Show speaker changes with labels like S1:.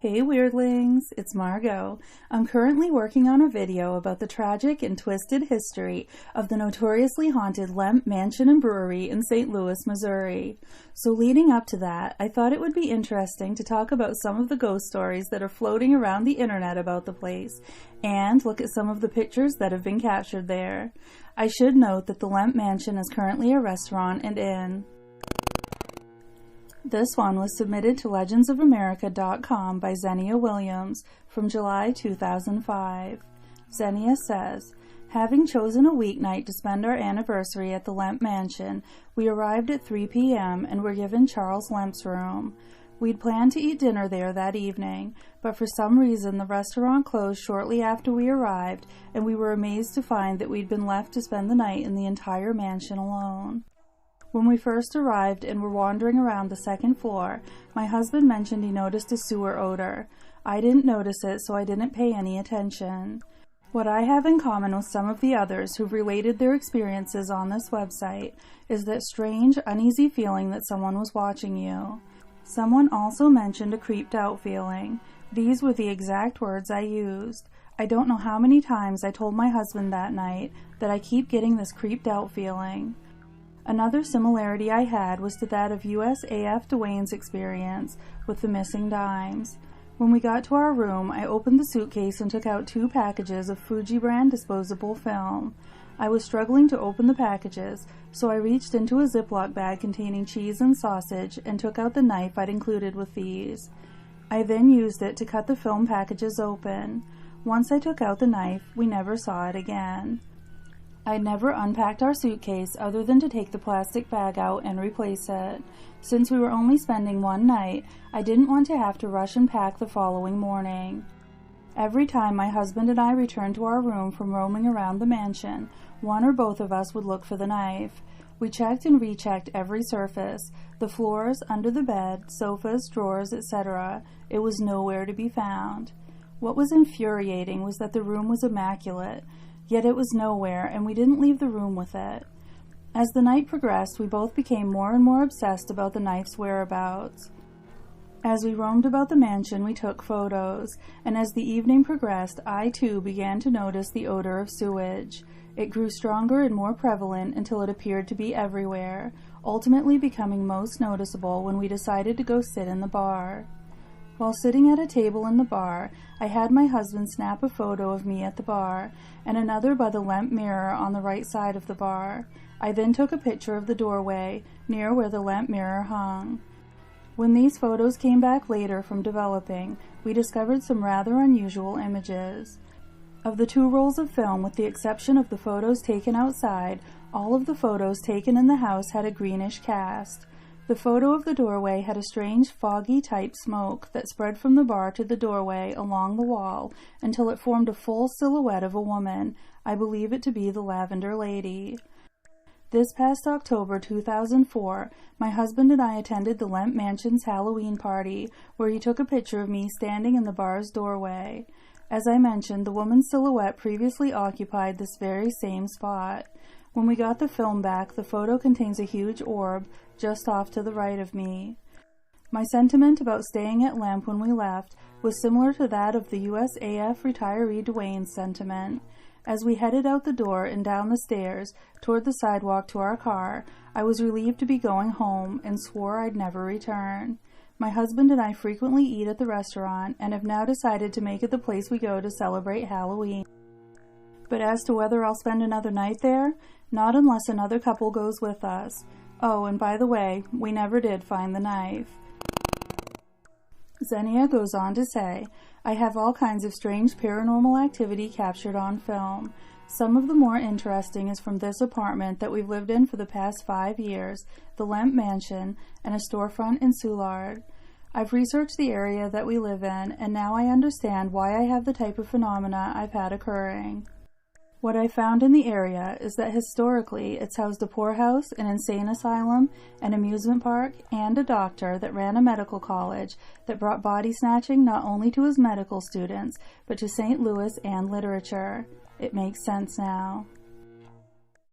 S1: Hey weirdlings, it's Margot. I'm currently working on a video about the tragic and twisted history of the notoriously haunted Lemp Mansion and Brewery in St. Louis, Missouri. So leading up to that, I thought it would be interesting to talk about some of the ghost stories that are floating around the internet about the place, and look at some of the pictures that have been captured there. I should note that the Lemp Mansion is currently a restaurant and inn. This one was submitted to legendsofamerica.com by Xenia Williams from July 2005. Xenia says, having chosen a weeknight to spend our anniversary at the Lemp Mansion, we arrived at 3 p.m. and were given Charles Lemp's room. We'd planned to eat dinner there that evening, but for some reason the restaurant closed shortly after we arrived, and we were amazed to find that we'd been left to spend the night in the entire mansion alone. When we first arrived and were wandering around the second floor, my husband mentioned he noticed a sewer odor. I didn't notice it, so I didn't pay any attention. What I have in common with some of the others who've related their experiences on this website is that strange, uneasy feeling that someone was watching you. Someone also mentioned a creeped out feeling. These were the exact words I used. I don't know how many times I told my husband that night that I keep getting this creeped out feeling. Another similarity I had was to that of USAF Dwayne's experience with the missing dimes. When we got to our room, I opened the suitcase and took out 2 packages of Fuji brand disposable film. I was struggling to open the packages, so I reached into a Ziploc bag containing cheese and sausage and took out the knife I'd included with these. I then used it to cut the film packages open. Once I took out the knife, we never saw it again. I never unpacked our suitcase other than to take the plastic bag out and replace it. Since we were only spending one night, I didn't want to have to rush and pack the following morning. Every time my husband and I returned to our room from roaming around the mansion, one or both of us would look for the knife. We checked and rechecked every surface, the floors, under the bed, sofas, drawers, etc. It was nowhere to be found. What was infuriating was that the room was immaculate. Yet it was nowhere, and we didn't leave the room with it. As the night progressed, we both became more and more obsessed about the knife's whereabouts. As we roamed about the mansion, we took photos, and as the evening progressed, I too began to notice the odor of sewage. It grew stronger and more prevalent until it appeared to be everywhere, ultimately becoming most noticeable when we decided to go sit in the bar. While sitting at a table in the bar, I had my husband snap a photo of me at the bar, and another by the Lemp mirror on the right side of the bar. I then took a picture of the doorway, near where the Lemp mirror hung. When these photos came back later from developing, we discovered some rather unusual images. Of the 2 rolls of film, with the exception of the photos taken outside, all of the photos taken in the house had a greenish cast. The photo of the doorway had a strange foggy-type smoke that spread from the bar to the doorway along the wall until it formed a full silhouette of a woman. I believe it to be the Lavender Lady. This past October 2004, my husband and I attended the Lemp Mansion's Halloween party, where he took a picture of me standing in the bar's doorway. As I mentioned, the woman's silhouette previously occupied this very same spot. When we got the film back, the photo contains a huge orb just off to the right of me. My sentiment about staying at Lemp when we left was similar to that of the USAF retiree Dwayne's sentiment. As we headed out the door and down the stairs toward the sidewalk to our car, I was relieved to be going home and swore I'd never return. My husband and I frequently eat at the restaurant and have now decided to make it the place we go to celebrate Halloween. But as to whether I'll spend another night there, not unless another couple goes with us. Oh, and by the way, we never did find the knife. Xenia goes on to say, I have all kinds of strange paranormal activity captured on film. Some of the more interesting is from this apartment that we've lived in for the past 5 years, the Lemp Mansion, and a storefront in Soulard. I've researched the area that we live in, and now I understand why I have the type of phenomena I've had occurring. What I found in the area is that historically it's housed a poorhouse, an insane asylum, an amusement park, and a doctor that ran a medical college that brought body snatching not only to his medical students, but to St. Louis and literature. It makes sense now.